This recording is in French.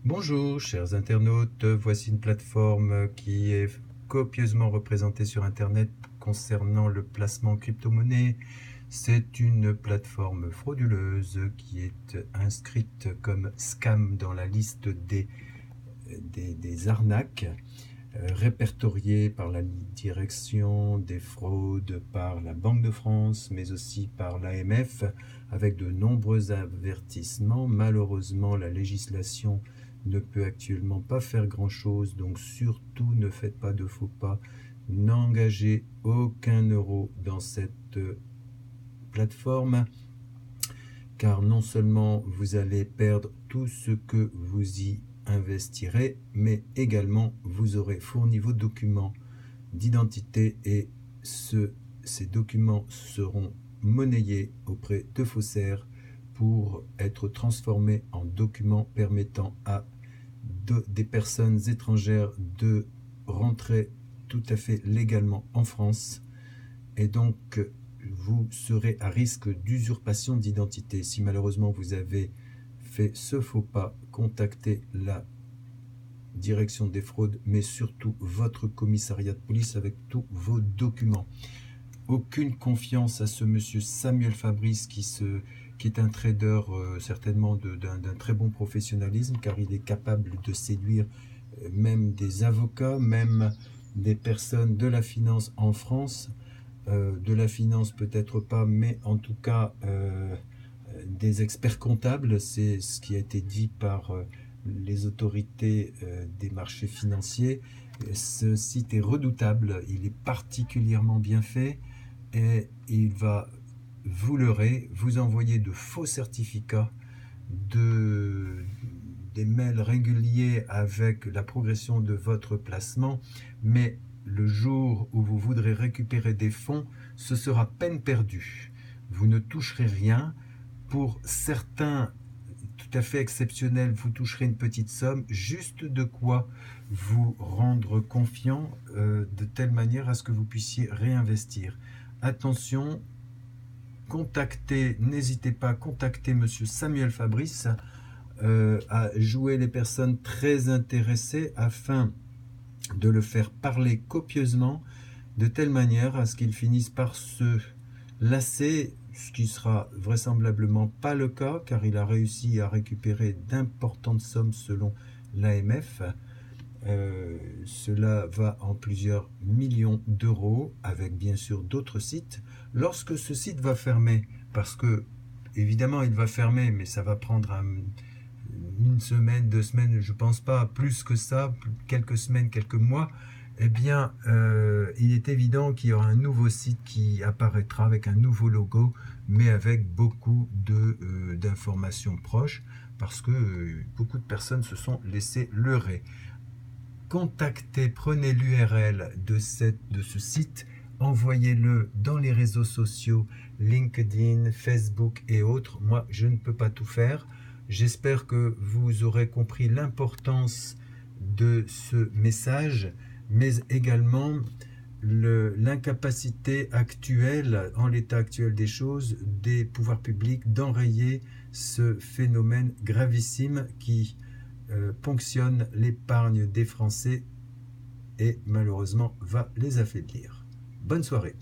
Bonjour chers internautes, voici une plateforme qui est copieusement représentée sur Internet concernant le placement en crypto-monnaie. C'est une plateforme frauduleuse qui est inscrite comme scam dans la liste des arnaques, répertoriées par la direction des fraudes, par la Banque de France, mais aussi par l'AMF, avec de nombreux avertissements. Malheureusement, la législation ne peut actuellement pas faire grand-chose, donc surtout ne faites pas de faux pas, n'engagez aucun euro dans cette plateforme, car non seulement vous allez perdre tout ce que vous y investirez, mais également vous aurez fourni vos documents d'identité et ces documents seront monnayés auprès de faussaires pour être transformés en documents permettant à des personnes étrangères de rentrer tout à fait légalement en France, et donc vous serez à risque d'usurpation d'identité. Si malheureusement vous avez fait ce faux pas, contactez la direction des fraudes, mais surtout votre commissariat de police avec tous vos documents. Aucune confiance à ce monsieur Samuel Fabrice qui est un trader certainement d'un très bon professionnalisme, car il est capable de séduire même des avocats, même des personnes de la finance en France, de la finance peut-être pas, mais en tout cas des experts comptables. C'est ce qui a été dit par les autorités des marchés financiers. Ce site est redoutable, il est particulièrement bien fait et il va vous leurrer, vous envoyer de faux certificats, des mails réguliers avec la progression de votre placement, mais le jour où vous voudrez récupérer des fonds, ce sera peine perdue. Vous ne toucherez rien. Pour certains tout à fait exceptionnels, vous toucherez une petite somme, juste de quoi vous rendre confiant de telle manière à ce que vous puissiez réinvestir. Attention, n'hésitez pas à contacter monsieur Samuel Fabrice, à jouer les personnes très intéressées afin de le faire parler copieusement de telle manière à ce qu'il finisse par se lasser, ce qui sera vraisemblablement pas le cas, car il a réussi à récupérer d'importantes sommes selon l'AMF. Cela va en plusieurs millions d'euros, avec bien sûr d'autres sites. Lorsque ce site va fermer, parce que évidemment il va fermer, mais ça va prendre une semaine, 2 semaines, je pense pas plus que ça, quelques semaines, quelques mois, eh bien il est évident qu'il y aura un nouveau site qui apparaîtra avec un nouveau logo, mais avec beaucoup d'informations proches, parce que beaucoup de personnes se sont laissées leurrer. Prenez l'URL de ce site, envoyez-le dans les réseaux sociaux, LinkedIn, Facebook et autres. Moi, je ne peux pas tout faire. J'espère que vous aurez compris l'importance de ce message, mais également l'incapacité actuelle, en l'état actuel des choses, des pouvoirs publics d'enrayer ce phénomène gravissime qui ponctionne l'épargne des Français et malheureusement va les affaiblir. Bonne soirée.